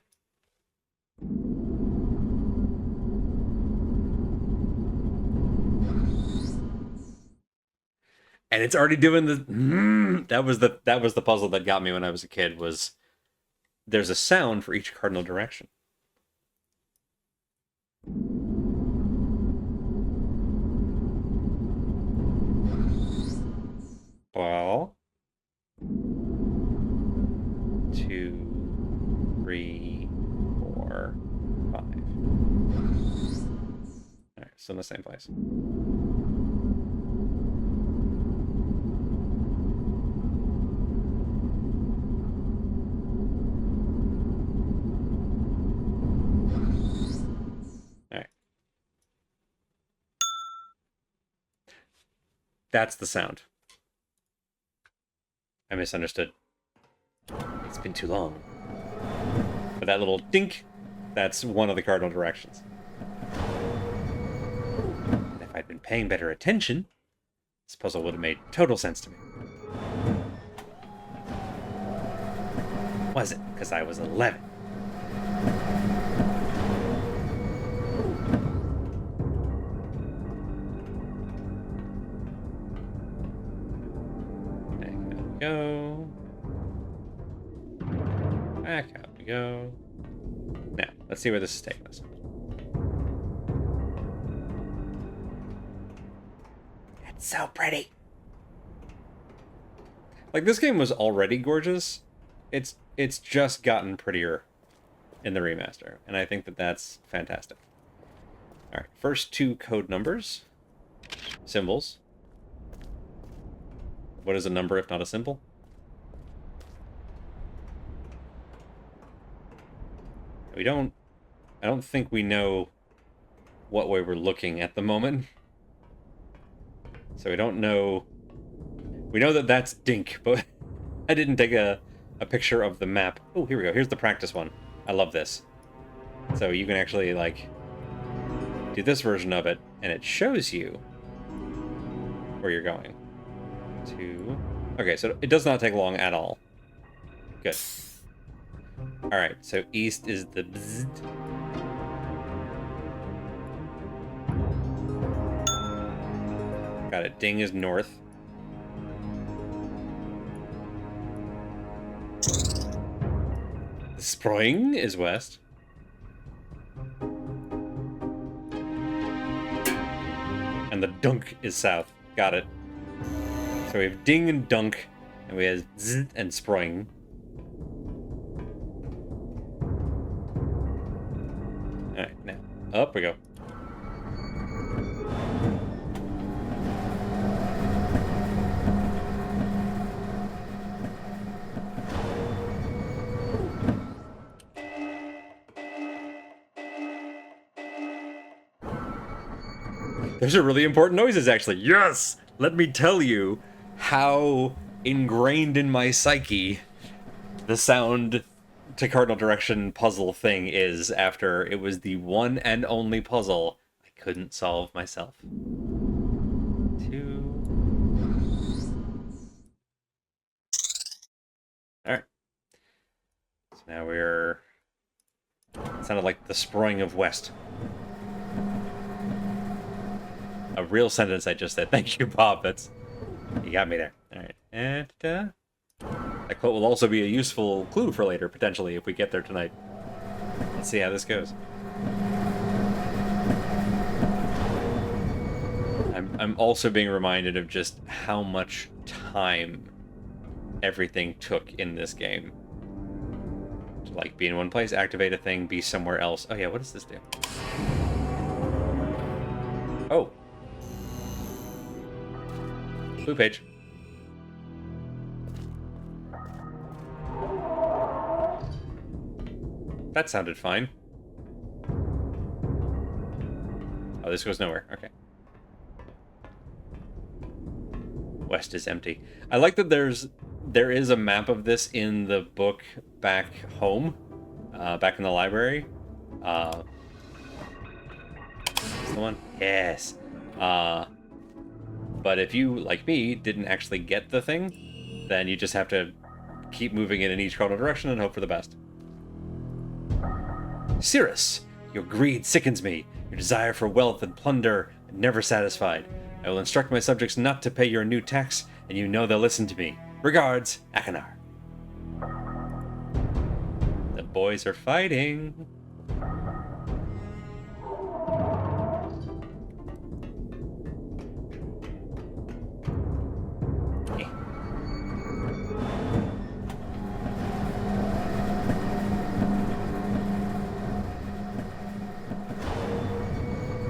And it's already doing the... that was the puzzle that got me when I was a kid, was there's a sound for each cardinal direction. in the same place. Alright. That's the sound. I misunderstood. It's been too long. But that little dink, that's one of the cardinal directions. And if I'd been paying better attention, this puzzle would have made total sense to me. Was it? Because I was 11. Back out we go. Back out we go. Now, let's see where this is taking us. It's so pretty. Like, this game was already gorgeous. It's just gotten prettier in the remaster, and I think that that's fantastic. All right, first two code numbers. Symbols. What is a number if not a symbol? I don't think we know what way we're looking at the moment. So we don't know. We know that that's Dink, but I didn't take a picture of the map. Oh, here we go. Here's the practice one. I love this. So you can actually, like, do this version of it, and it shows you where you're going. Okay, so it does not take long at all. Good. Alright, so east is the bzzzt. Got it. Ding is north. The Spring is west. And the Dunk is south. Got it. So we have Ding and Dunk, and we have Z and Spring. Alright, now, up we go. Those are really important noises, actually. Yes! Let me tell you how ingrained in my psyche the sound to cardinal direction puzzle thing is after it was the one and only puzzle I couldn't solve myself. 2. Alright. So now we're... It sounded like the Spring of West. A real sentence I just said. Thank you, Bob. You got me there. All right, and that quote will also be a useful clue for later, potentially, if we get there tonight. Let's see how this goes. I'm also being reminded of just how much time everything took in this game. To, like, be in one place, activate a thing, be somewhere else. Oh yeah, what does this do? Oh. Blue page. That sounded fine. Oh, this goes nowhere. Okay. West is empty. I like that there is a map of this in the book back home, back in the library. Is this the one? Yes. But if you, like me, didn't actually get the thing, then you just have to keep moving it in each cardinal direction and hope for the best. Cirrus, your greed sickens me. Your desire for wealth and plunder never satisfied. I will instruct my subjects not to pay your new tax, and you know they'll listen to me. Regards, Akanar. The boys are fighting.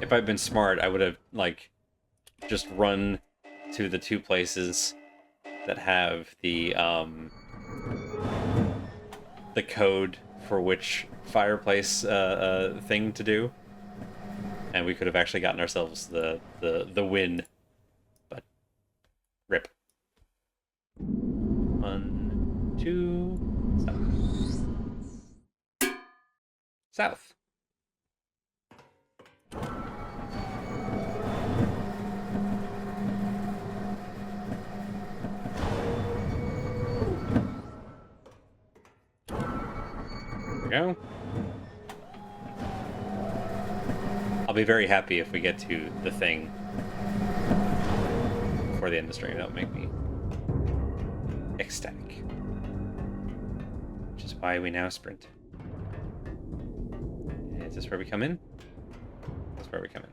If if I'd been smart, I would have, like, just run to the two places that have the code for which fireplace thing to do, and we could have actually gotten ourselves the win. But rip. 1, 2, south. There we go. I'll be very happy if we get to the thing before the end of the stream. That'll make me ecstatic. Which is why we now sprint. Is this where we come in? That's where we come in.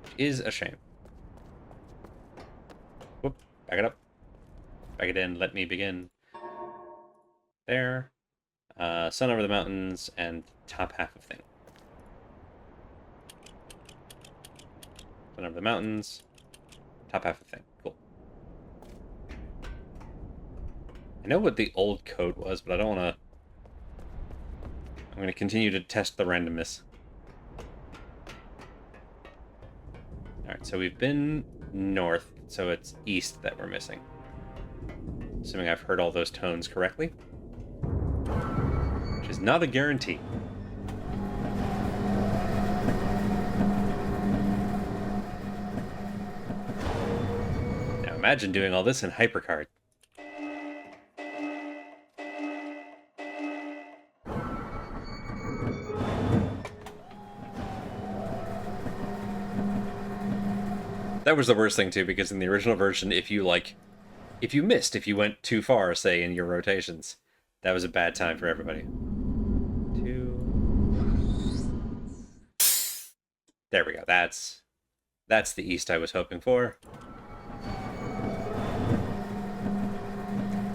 Which is a shame. Whoop. Back it up. Back it in. Let me begin. There. Sun over the mountains and top half of thing. Sun over the mountains. Top half of thing. Cool. I know what the old code was, but I don't want to... I'm going to continue to test the randomness. Alright, so we've been north, so it's east that we're missing. Assuming I've heard all those tones correctly. Which is not a guarantee. Now imagine doing all this in HyperCard. That was the worst thing too, because in the original version, if you missed, if you went too far, say, in your rotations, that was a bad time for everybody. 2. There we go. That's the east I was hoping for.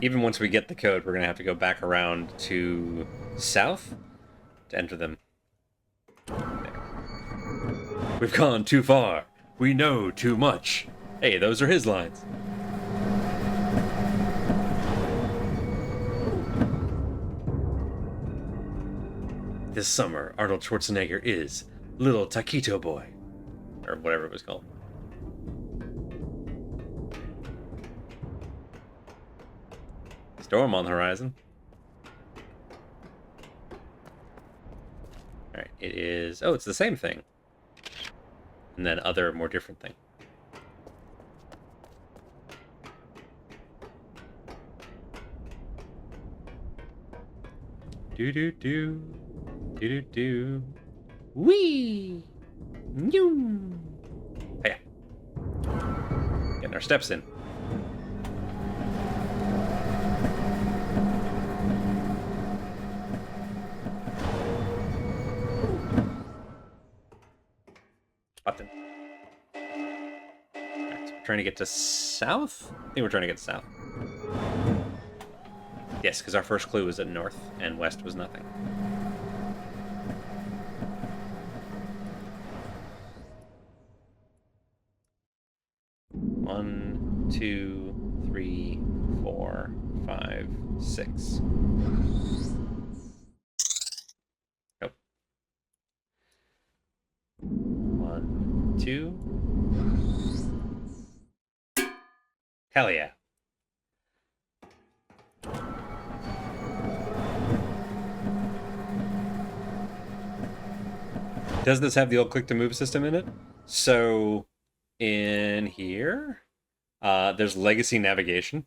Even once we get the code, we're gonna have to go back around to south to enter them. There. We've gone too far. We know too much. Hey, those are his lines. This summer, Arnold Schwarzenegger is Little Taquito Boy. Or whatever it was called. Storm on the horizon. Alright, it is... Oh, it's the same thing. And then other, more different thing. Do-do-do. Do-do-do. Whee! Nyoo! Hiya. Getting our steps in. Button. Alright, so we're trying to get to south? I think we're trying to get to south. Yes, because our first clue was that north and west was nothing. One, 2, 3, 4, 5, 6. Nope. 1, 2. Hell yeah. Does this have the old click to move system in it? So in here, there's legacy navigation.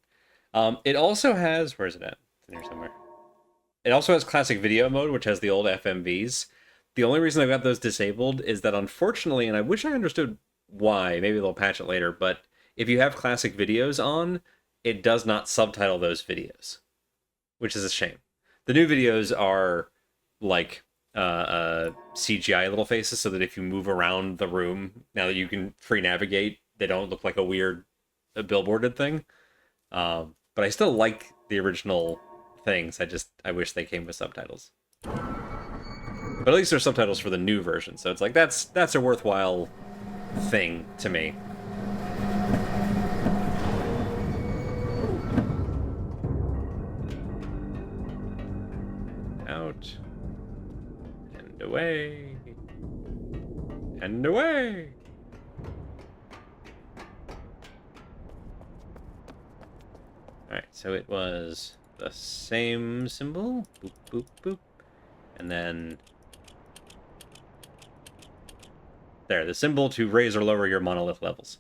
It also has, where is it at? It's in here somewhere. It also has classic video mode, which has the old FMVs. The only reason I've got those disabled is that, unfortunately, and I wish I understood why, maybe they'll patch it later, but if you have classic videos on, it does not subtitle those videos, which is a shame. The new videos are like CGI little faces, so that if you move around the room, now that you can free navigate, they don't look like a weird billboarded thing. But I still like the original things. I wish they came with subtitles. But at least there's subtitles for the new version, so it's like that's a worthwhile thing to me. Out. And away. And away. Alright, so it was the same symbol. Boop, boop, boop. And then... there, the symbol to raise or lower your monolith levels.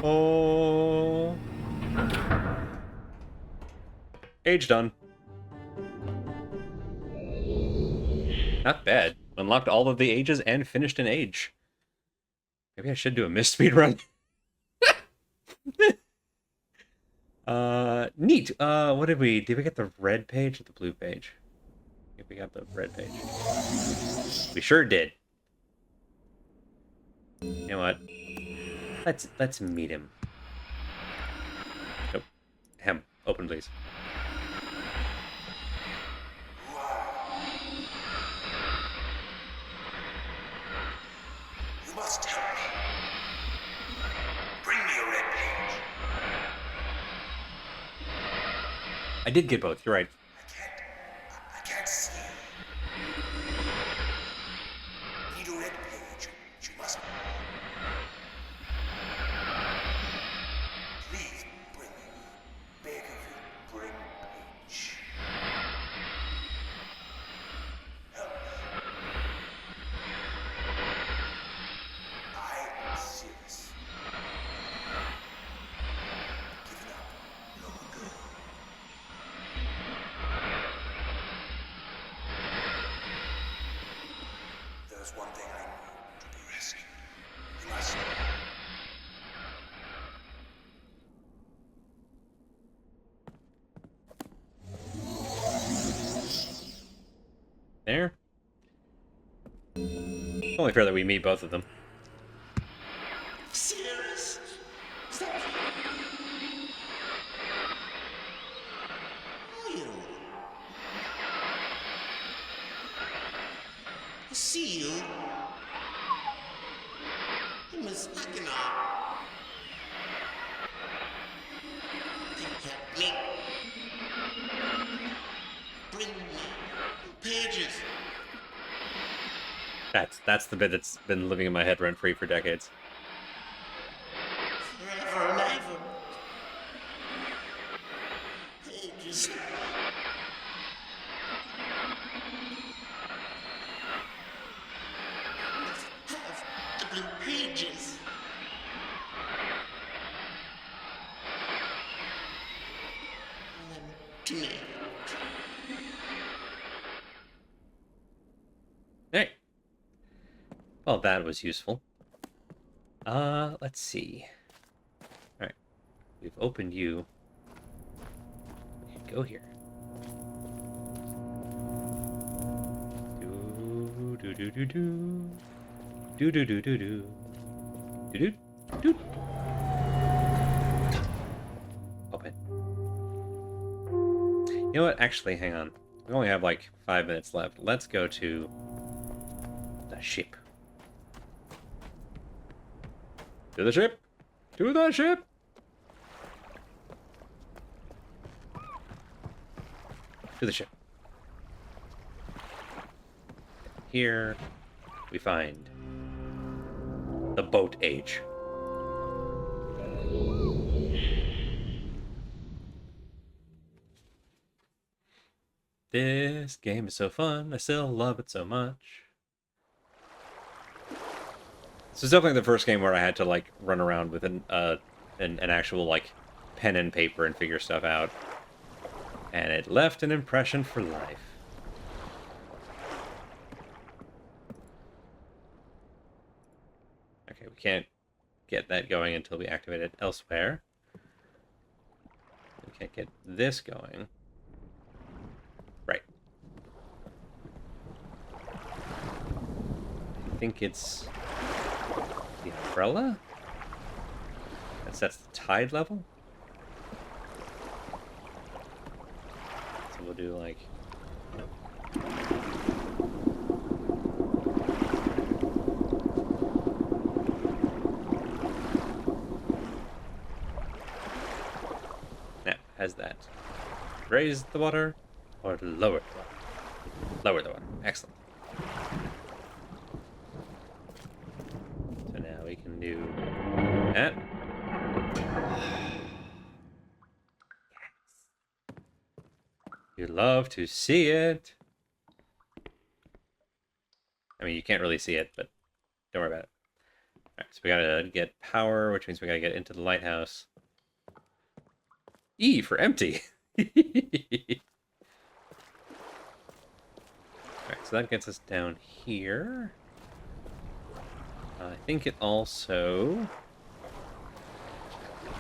Oh... age done. Not bad. Unlocked all of the ages and finished an age. Maybe I should do a Myst speedrun. Neat. What did we get the red page or the blue page? I think we got the red page. We sure did. You know what? Let's meet him. Nope. Hem. Open, please. You must help me. Bring me a red page. I did get both. You're right. I can't see. Need a red page. You must. Please bring me. Beg of you, bring page. Help me. I'm serious. Given up long ago. There's one thing I need to be rescued. You must. There. It's only fair that we meet both of them. Serious? Stop. Will. A seal? Miss Mackinac. Help me. Bring me pages. That's the bit that's been living in my head rent-free for decades. Forever and ever. Pages. Have the blue pages. To me. Hey. Well, that was useful. Let's see. Alright. We've opened you. We can go here. Do do do do do. Do do do do do. Do do do. Open. You know what? Actually, hang on. We only have like 5 minutes left. Let's go to the ship. To the ship! To the ship! To the ship. Here we find the boat age. This game is so fun. I still love it so much. This is definitely the first game where I had to like run around with an actual like pen and paper and figure stuff out, and it left an impression for life. Okay, we can't get that going until we activate it elsewhere. We can't get this going. Right. I think it's the umbrella? That sets the tide level? So we'll do like... as that. Raise the water or lower the water? Lower the water. Excellent. So now we can do that. You love to see it. I mean, you can't really see it, but don't worry about it. Alright, so we gotta get power, which means we gotta get into the lighthouse. E for empty. Alright, so that gets us down here. I think it also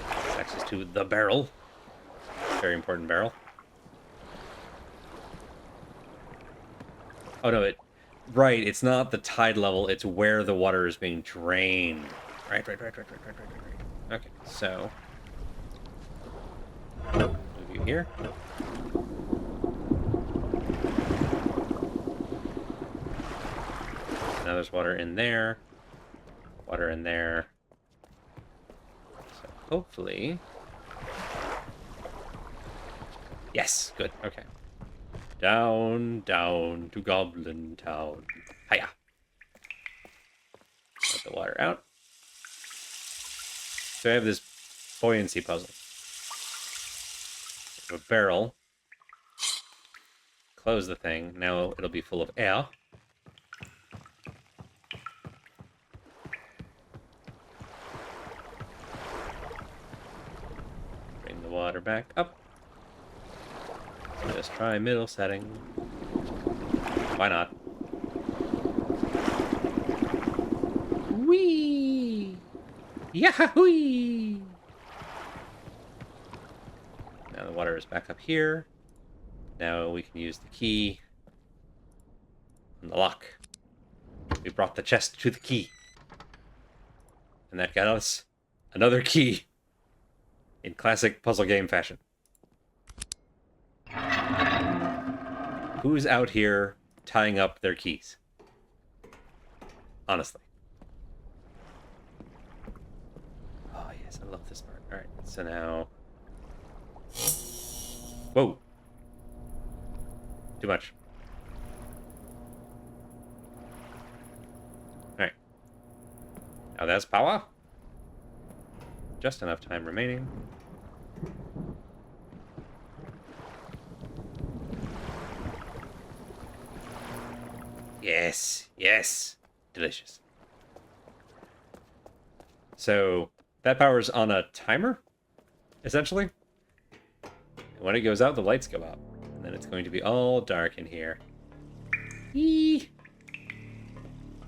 has access to the barrel. Very important barrel. Oh no, right, it's not the tide level, it's where the water is being drained. Right. Okay, so move you here. Now there's water in there. Water in there. So hopefully... Yes, good, okay. Down to Goblin Town. Hiya! Let the water out. So I have this buoyancy puzzle. I have a barrel. Close the thing. Now it'll be full of air. Bring the water back up. So just try middle setting. Why not? Whee! Yahoo! Now the water is back up here. Now we can use the key and the lock. We brought the chest to the key. And that got us another key in classic puzzle game fashion. Who's out here tying up their keys? Honestly. Oh, yes, I love this part. Alright, so now... Whoa! Too much. Alright. Now that's power. Just enough time remaining. Yes, yes. Delicious. So, that power's on a timer, essentially. And when it goes out, the lights go out. And then it's going to be all dark in here. Eee!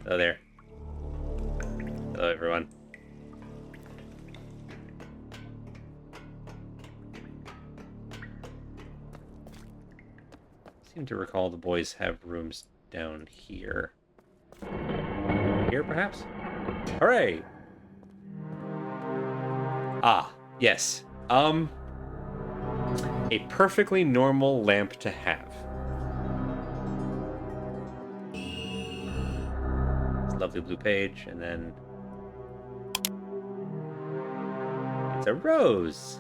Hello there. Hello, everyone. I seem to recall the boys have rooms down here. Here, perhaps? Hooray! Ah, yes. A perfectly normal lamp to have. This lovely blue page, and then... It's a rose!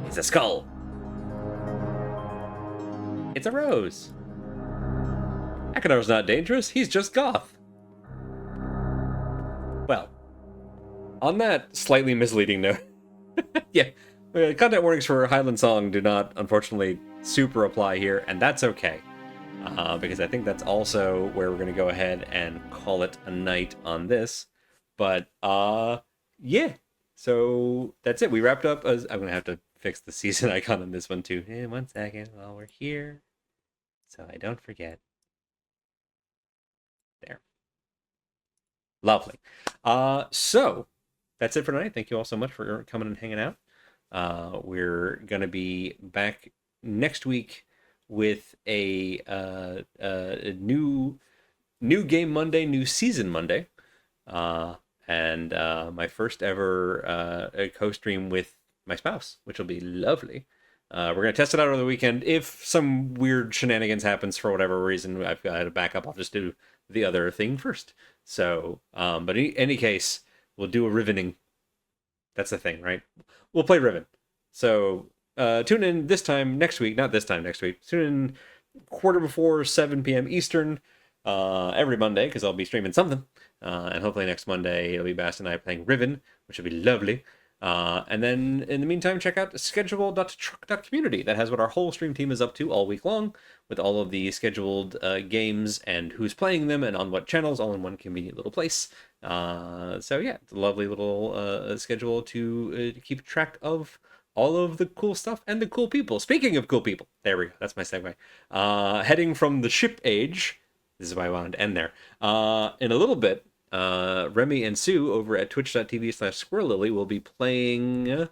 It's a skull! It's a rose! Akadar's not dangerous, he's just goth. Well, on that slightly misleading note, yeah, content warnings for Highland Song do not, unfortunately, super apply here, and that's okay. Because I think that's also where we're going to go ahead and call it a night on this. But, yeah. So, that's it. We wrapped up. I'm going to have to fix the season icon on this one, too. 1 second while we're here. So I don't forget. There. Lovely. So, that's it for tonight. Thank you all so much for coming and hanging out. We're going to be back next week with a new game Monday, new season Monday. And my first ever co-stream with my spouse, which will be lovely. We're going to test it out over the weekend. If some weird shenanigans happens for whatever reason, I've got a backup. I'll just do the other thing first. So, but in any case, we'll do a Rivening. That's the thing, right? We'll play Riven. So tune in this time next week. Not this time next week. Tune in quarter before 7 p.m. Eastern every Monday, because I'll be streaming something. And hopefully next Monday it'll be Bass and I playing Riven, which will be lovely. And then in the meantime, check out schedule.truck.community. That has what our whole stream team is up to all week long, with all of the scheduled games and who's playing them and on what channels, all in one convenient little place. So yeah, it's a lovely little schedule to keep track of all of the cool stuff and the cool people. Speaking of cool people, there we go. That's my segue. Heading from the ship age. This is why I wanted to end there. In a little bit, Remy and Sue over at twitch.tv/SquirrelLily will be playing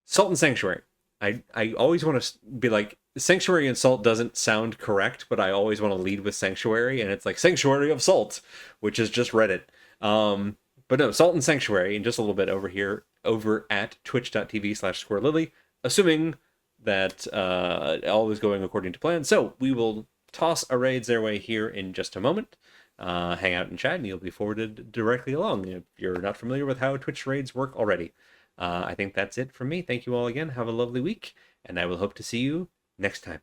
Salt and Sanctuary. I always want to be like, Sanctuary and Salt doesn't sound correct, but I always want to lead with Sanctuary, and it's like Sanctuary of Salt, which is just Reddit. But no, Salt and Sanctuary in just a little bit over here, over at twitch.tv/SquirrelLily, assuming that all is going according to plan. So we will toss a raids their way here in just a moment. Hang out and chat, and you'll be forwarded directly along if you're not familiar with how Twitch raids work already. I think that's it from me. Thank you all again. Have a lovely week, and I will hope to see you next time.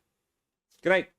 Good night.